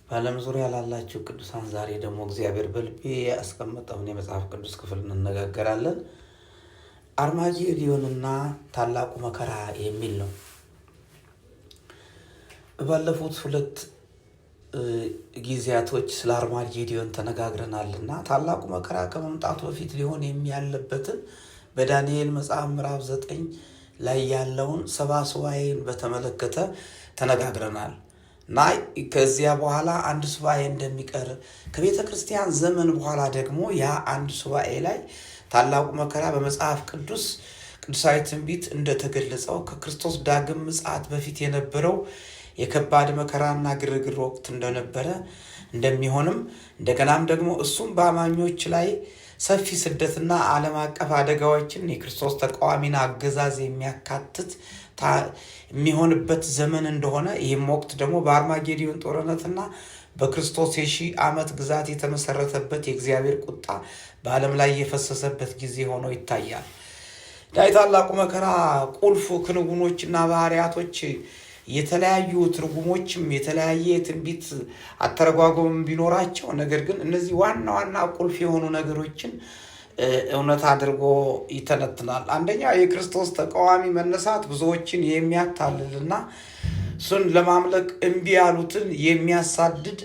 በዓለም ዙሪያ ላላችሁ ቅዱሳን ዛሬ ደግሞ እግዚአብሔር በልቤ ያስቀመጠውን የመጽሐፍ ቅዱስ ክፍል እንነጋገራለን። አርማጌዶንና ታላቁ መከራ የሚል ነው። ባለፉት ሁለት ጊዜያቶች ስለ አርማጌዶን ተነጋግረናልና ታላቁ መከራ ከመምጣቱ በፊት ሊሆን የሚያለበትን በዳንኤል መጽሐፍ ምዕራፍ 9 ላይ ያለውን 70 ሱባዔን በተመለከተ ተነጋግረናል። እና ከዚያ በኋላ አንድ ሱባዔ እንደሚቀር ከቤተ ክርስቲያን ዘመን በኋላ ደግሞ ያ አንድ ሱባዔ ላይ ታላቁ መከራ በመጽሐፍ ቅዱስ ቅዱሳዊ ትንቢት እንደተገለጸው ከክርስቶስ ዳግም ምጽአት በፊት የነበረው የከባድ መከራና ግርግር ወቅት እንደነበረ እንደሚሆንም እንደገናም ደግሞ እሱም በአማኞች ላይ ሰፊ ስደትና ዓለም አቀፍ አደጋዎችን የክርስቶስ ተቃዋሚና አገዛዝ የሚያካትት የሚሆንበት ዘመን እንደሆነ ይህም ወቅት ደግሞ በአርማጌዶን ጦርነትና በክርስቶስ የሺህ ዓመት ግዛት የተመሰረተበት የእግዚአብሔር ቁጣ በዓለም ላይ የፈሰሰበት ጊዜ ሆኖ ይታያል። ታላቁ መከራ ቁልፍ ክንውኖችና ባህሪያቶች የተለያዩ ትርጉሞችም የተለያየ ትንቢት አተረጓጎም ቢኖራቸው ነገር ግን እነዚህ ዋና ዋና ቁልፍ የሆኑ ነገሮችን እውነት አድርጎ ይተነትናል። አንደኛ የክርስቶስ ተቃዋሚ መነሳት ብዙዎችን የሚያታልልና እሱን ለማምለክ እምቢ ያሉትን የሚያሳድድ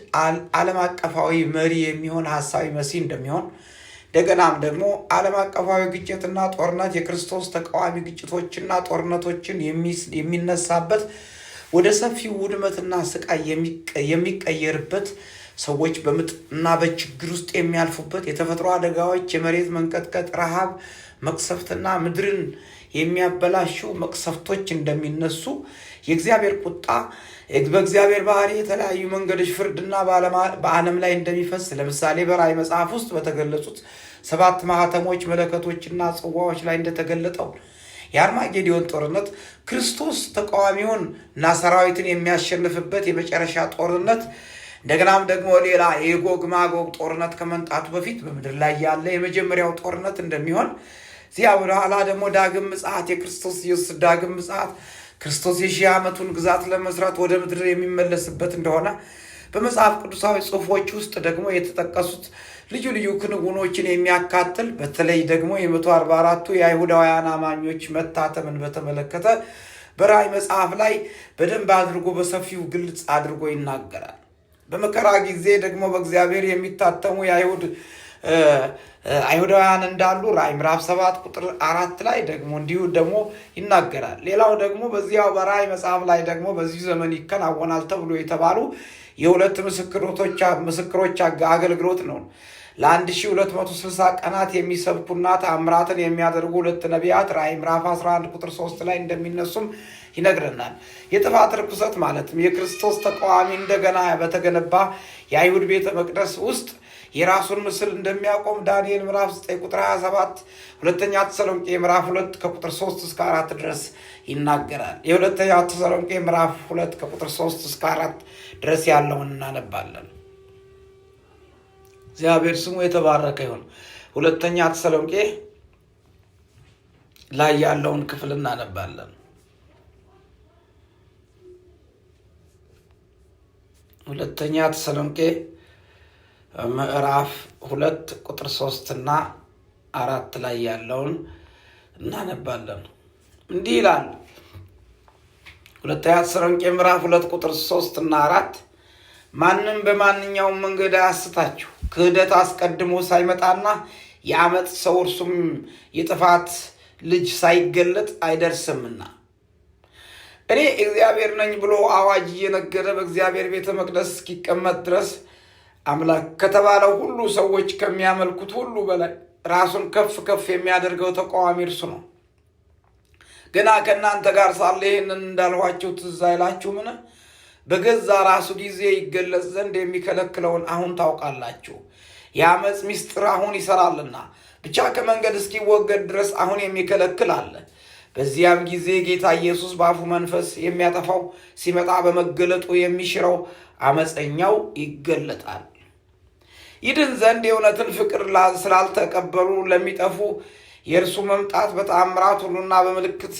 ዓለም አቀፋዊ መሪ የሚሆን ሐሳዊ መሲህ እንደሚሆን እንደገናም ደግሞ ዓለም አቀፋዊ ግጭትና ጦርነት የክርስቶስ ተቃዋሚ ግጭቶችና ጦርነቶችን የሚነሳበት ወደ ሰፊው ውድመትና ስቃይ የሚቀየርበት ሰዎች በምጥና በችግር ውስጥ የሚያልፉበት የተፈጥሮ አደጋዎች፣ የመሬት መንቀጥቀጥ፣ ረሃብ፣ መቅሰፍትና ምድርን የሚያበላሹ መቅሰፍቶች እንደሚነሱ የእግዚአብሔር ቁጣ በእግዚአብሔር ባህሪ የተለያዩ መንገዶች ፍርድና በዓለም ላይ እንደሚፈስ ለምሳሌ በራእይ መጽሐፍ ውስጥ በተገለጹት 7 ማኅተሞች መለከቶችና ጽዋዎች ላይ እንደተገለጠው የአርማጌዶን ጦርነት ክርስቶስ ተቃዋሚውን እና ሰራዊትን የሚያሸንፍበት የመጨረሻ ጦርነት እንደገናም ደግሞ ሌላ የጎግ ማጎግ ጦርነት ከመምጣቱ በፊት በምድር ላይ ያለ የመጀመሪያው ጦርነት እንደሚሆን እዚያ በኋላ ደግሞ ዳግም ምጽአት የክርስቶስ ኢየሱስ ዳግም ምጽአት ክርስቶስ የሺህ ዓመቱን ግዛት ለመስራት ወደ ምድር የሚመለስበት እንደሆነ በመጽሐፍ ቅዱሳዊ ጽሑፎች ውስጥ ደግሞ የተጠቀሱት ልዩ ልዩ ክንውኖችን የሚያካትል በተለይ ደግሞ የ144ቱ የአይሁዳውያን አማኞች መታተምን በተመለከተ በራእይ መጽሐፍ ላይ በደንብ አድርጎ በሰፊው ግልጽ አድርጎ ይናገራል። በመከራ ጊዜ ደግሞ በእግዚአብሔር የሚታተሙ አይሁዳውያን እንዳሉ ራእይ ምዕራፍ 7 ቁጥር 4 ላይ ደግሞ እንዲሁ ደግሞ ይናገራል። ሌላው ደግሞ በዚያው በራእይ መጽሐፍ ላይ ደግሞ በዚህ ዘመን ይከናወናል ተብሎ የተባሉ የሁለት ምስክሮች አገልግሎት ነው። ለ1260 ቀናት የሚሰብኩና ተአምራትን የሚያደርጉ 2 ነቢያት ራእይ ምዕራፍ 11 ቁጥር 3 ላይ እንደሚነሱም ይነግረናል። የጥፋት ርኩሰት ማለትም የክርስቶስ ተቃዋሚ እንደገና በተገነባ የአይሁድ ቤተ መቅደስ ውስጥ የራሱን ምስል እንደሚያቆም ዳንኤል ምዕራፍ 9 ቁጥር 27፣ ሁለተኛ ተሰሎንቄ ምዕራፍ 2 ከቁጥር 3 እስከ 4 ድረስ ይናገራል። የሁለተኛ ተሰሎንቄ ምዕራፍ 2 ከቁጥር 3 እስከ 4 ድረስ ያለውን እናነባለን። እግዚአብሔር ስሙ የተባረከ ይሁን። ሁለተኛ ተሰሎንቄ ላይ ያለውን ክፍል እናነባለን። ሁለተኛ ተሰሎንቄ ምዕራፍ 2 ቁጥር 3 እና 4 ላይ ያለውን እናነባለን። እንዲህ ይላል። ሁለተኛ ተሰሎንቄ ምዕራፍ 2 ቁጥር 3 እና 4 ማንም በማንኛውም መንገድ አያስታችሁ፣ ክህደት አስቀድሞ ሳይመጣና የዓመፅ ሰው እርሱም የጥፋት ልጅ ሳይገለጥ አይደርስምና እኔ እግዚአብሔር ነኝ ብሎ አዋጅ እየነገረ በእግዚአብሔር ቤተ መቅደስ እስኪቀመጥ ድረስ አምላክ ከተባለው ሁሉ ሰዎች ከሚያመልኩት ሁሉ በላይ ራሱን ከፍ ከፍ የሚያደርገው ተቃዋሚ እርሱ ነው። ገና ከእናንተ ጋር ሳለ ይህንን እንዳልኋችሁ ትዝ አይላችሁምን? በገዛ ራሱ ጊዜ ይገለጽ ዘንድ የሚከለክለውን አሁን ታውቃላችሁ። የዓመፅ ምስጢር አሁን ይሰራልና ብቻ ከመንገድ እስኪወገድ ድረስ አሁን የሚከለክል አለ። በዚያም ጊዜ ጌታ ኢየሱስ በአፉ መንፈስ የሚያጠፋው ሲመጣ በመገለጡ የሚሽረው ዓመፀኛው ይገለጣል። ይድን ዘንድ የእውነትን ፍቅር ስላልተቀበሉ ለሚጠፉ የእርሱ መምጣት በተአምራት ሁሉና በምልክት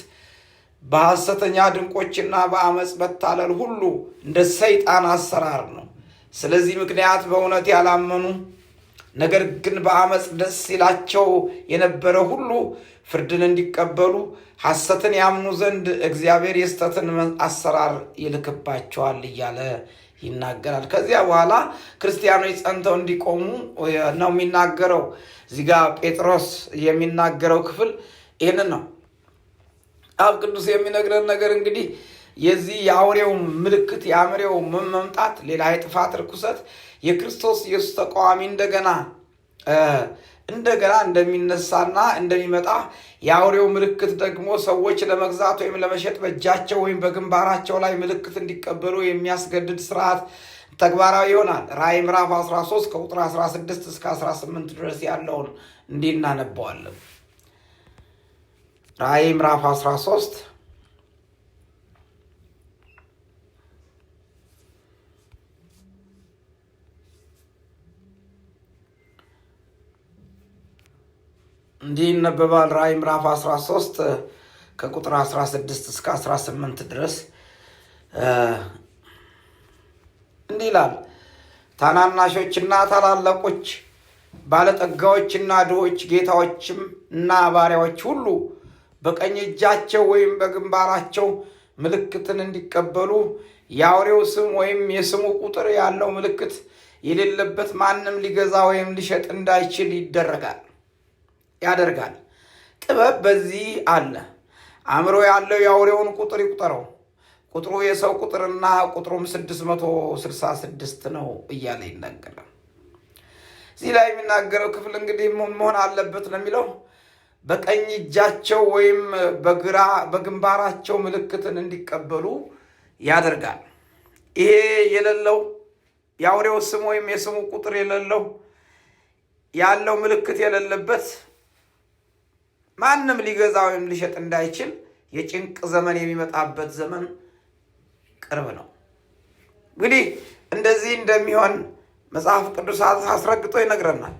በሐሰተኛ ድንቆችና በአመፅ መታለል ሁሉ እንደ ሰይጣን አሰራር ነው። ስለዚህ ምክንያት በእውነት ያላመኑ ነገር ግን በአመፅ ደስ ይላቸው የነበረ ሁሉ ፍርድን እንዲቀበሉ ሐሰትን ያምኑ ዘንድ እግዚአብሔር የስተትን አሰራር ይልክባቸዋል እያለ ይናገራል። ከዚያ በኋላ ክርስቲያኖች ጸንተው እንዲቆሙ ነው የሚናገረው። እዚህ ጋር ጴጥሮስ የሚናገረው ክፍል ይህንን ነው። አብ ቅዱስ የሚነግረን ነገር እንግዲህ የዚህ የአውሬው ምልክት የአምሬው መምጣት፣ ሌላ የጥፋት ርኩሰት፣ የክርስቶስ ኢየሱስ ተቃዋሚ እንደገና እንደሚነሳና እንደሚመጣ፣ የአውሬው ምልክት ደግሞ ሰዎች ለመግዛት ወይም ለመሸጥ በእጃቸው ወይም በግንባራቸው ላይ ምልክት እንዲቀበሉ የሚያስገድድ ስርዓት ተግባራዊ ይሆናል። ራእይ ምዕራፍ 13 ከቁጥር 16 እስከ 18 ድረስ ያለውን እንዲህ እናነባዋለን። ራእይ ምዕራፍ 13 እንዲህ ይነበባል። ራእይ ምዕራፍ 13 ከቁጥር 16 እስከ 18 ድረስ እንዲህ ይላል። ታናናሾችና ታላላቆች፣ ባለጠጋዎችና ድሆች፣ ጌታዎችም እና ባሪያዎች ሁሉ በቀኝ እጃቸው ወይም በግንባራቸው ምልክትን እንዲቀበሉ የአውሬው ስም ወይም የስሙ ቁጥር ያለው ምልክት የሌለበት ማንም ሊገዛ ወይም ሊሸጥ እንዳይችል ያደርጋል። ጥበብ በዚህ አለ። አእምሮ ያለው የአውሬውን ቁጥር ይቁጠረው፣ ቁጥሩ የሰው ቁጥርና ቁጥሩም 666 ነው እያለ ይናገራል። እዚህ ላይ የሚናገረው ክፍል እንግዲህ መሆን አለበት ነው የሚለው በቀኝ እጃቸው ወይም በግንባራቸው ምልክትን እንዲቀበሉ ያደርጋል። ይሄ የሌለው የአውሬው ስም ወይም የስሙ ቁጥር የሌለው ያለው ምልክት የሌለበት ማንም ሊገዛ ወይም ሊሸጥ እንዳይችል የጭንቅ ዘመን የሚመጣበት ዘመን ቅርብ ነው። እንግዲህ እንደዚህ እንደሚሆን መጽሐፍ ቅዱስ አስረግጦ ይነግረናል።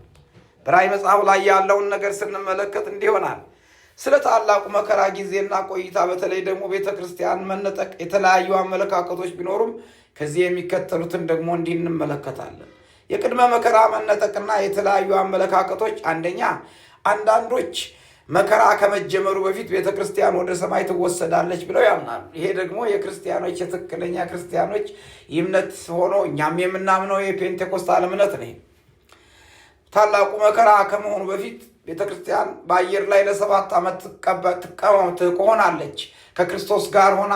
በራእይ መጽሐፍ ላይ ያለውን ነገር ስንመለከት እንዲሆናል። ስለ ታላቁ መከራ ጊዜና ቆይታ በተለይ ደግሞ ቤተ ክርስቲያን መነጠቅ የተለያዩ አመለካከቶች ቢኖሩም ከዚህ የሚከተሉትን ደግሞ እንዲህ እንመለከታለን። የቅድመ መከራ መነጠቅና የተለያዩ አመለካከቶች፣ አንደኛ አንዳንዶች መከራ ከመጀመሩ በፊት ቤተ ክርስቲያን ወደ ሰማይ ትወሰዳለች ብለው ያምናሉ። ይሄ ደግሞ የክርስቲያኖች የትክክለኛ ክርስቲያኖች እምነት ሆኖ እኛም የምናምነው የፔንቴኮስታል እምነት ነው። ታላቁ መከራ ከመሆኑ በፊት ቤተ ክርስቲያን በአየር ላይ ለ7 ዓመት ትሆናለች፣ ከክርስቶስ ጋር ሆና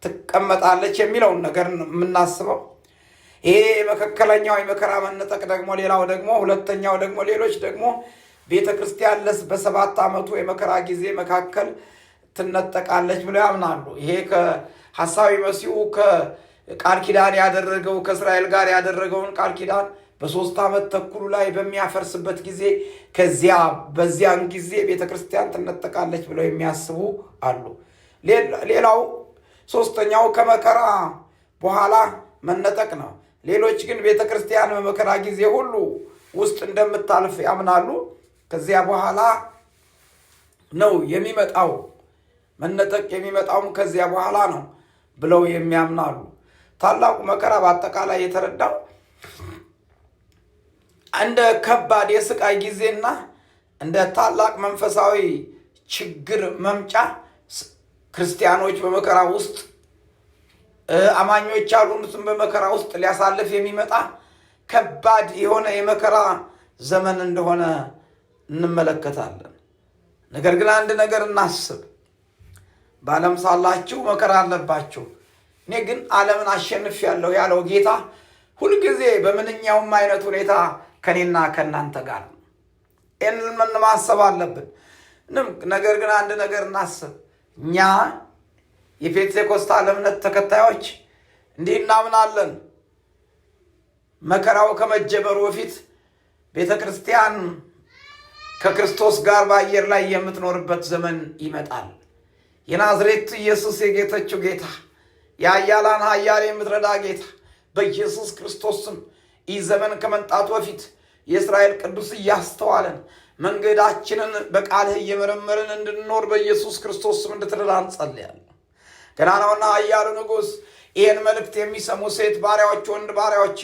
ትቀመጣለች የሚለውን ነገር የምናስበው። ይሄ መካከለኛው የመከራ መነጠቅ ደግሞ ሌላው ደግሞ ሁለተኛው ደግሞ ሌሎች ደግሞ ቤተ ክርስቲያን በ7 ዓመቱ የመከራ ጊዜ መካከል ትነጠቃለች ብለው ያምናሉ። ይሄ ከሐሳዊ መሲሁ ከቃል ኪዳን ያደረገው ከእስራኤል ጋር ያደረገውን ቃል ኪዳን በ3 ዓመት ተኩሉ ላይ በሚያፈርስበት ጊዜ በዚያን ጊዜ ቤተ ክርስቲያን ትነጠቃለች ብለው የሚያስቡ አሉ። ሌላው ሶስተኛው ከመከራ በኋላ መነጠቅ ነው። ሌሎች ግን ቤተ ክርስቲያን በመከራ ጊዜ ሁሉ ውስጥ እንደምታልፍ ያምናሉ። ከዚያ በኋላ ነው የሚመጣው መነጠቅ፣ የሚመጣውም ከዚያ በኋላ ነው ብለው የሚያምናሉ። ታላቁ መከራ በአጠቃላይ የተረዳው እንደ ከባድ የስቃይ ጊዜና እንደ ታላቅ መንፈሳዊ ችግር መምጫ ክርስቲያኖች በመከራ ውስጥ አማኞች ያሉትን በመከራ ውስጥ ሊያሳልፍ የሚመጣ ከባድ የሆነ የመከራ ዘመን እንደሆነ እንመለከታለን። ነገር ግን አንድ ነገር እናስብ። በዓለም ሳላችሁ መከራ አለባችሁ፣ እኔ ግን ዓለምን አሸንፌአለሁ ያለው ጌታ ሁልጊዜ በምንኛውም አይነት ሁኔታ ከኔና ከእናንተ ጋር ነው። ይህንን ማሰብ አለብን። ነገር ግን አንድ ነገር እናስብ። እኛ የፔንቴኮስታል እምነት ተከታዮች እንዲህ እናምናለን። መከራው ከመጀመሩ በፊት ቤተ ክርስቲያን ከክርስቶስ ጋር በአየር ላይ የምትኖርበት ዘመን ይመጣል። የናዝሬቱ ኢየሱስ የጌቶቹ ጌታ፣ የኃያላን ኃያል የምትረዳ ጌታ በኢየሱስ ክርስቶስ ስም ይህ ዘመን ከመምጣቱ በፊት የእስራኤል ቅዱስ እያስተዋለን መንገዳችንን በቃልህ እየመረመርን እንድንኖር በኢየሱስ ክርስቶስ ስም እንድትረዳ እንጸልያለን። ገናናውና ኃያሉ ንጉሥ ይህን መልእክት የሚሰሙ ሴት ባሪያዎች፣ ወንድ ባሪያዎች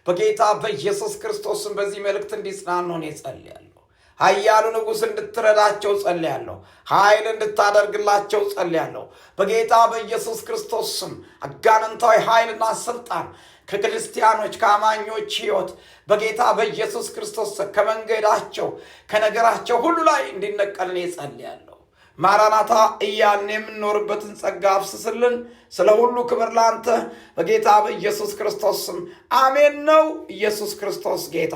በጌታ በኢየሱስ ክርስቶስም በዚህ መልእክት እንዲጽናኑ እኔ ጸልያለሁ። ኃያሉ ንጉሥ እንድትረዳቸው ጸልያለሁ። ኃይል እንድታደርግላቸው ጸልያለሁ። በጌታ በኢየሱስ ክርስቶስ ስም አጋንንታዊ ኃይልና ስልጣን ከክርስቲያኖች ከአማኞች ሕይወት በጌታ በኢየሱስ ክርስቶስ ከመንገዳቸው ከነገራቸው ሁሉ ላይ እንዲነቀል እኔ ጸልያለሁ። ማራናታ እያልን የምንኖርበትን ጸጋ አፍስስልን። ስለ ሁሉ ክብር ላንተ በጌታ በኢየሱስ ክርስቶስ ስም አሜን ነው። ኢየሱስ ክርስቶስ ጌታ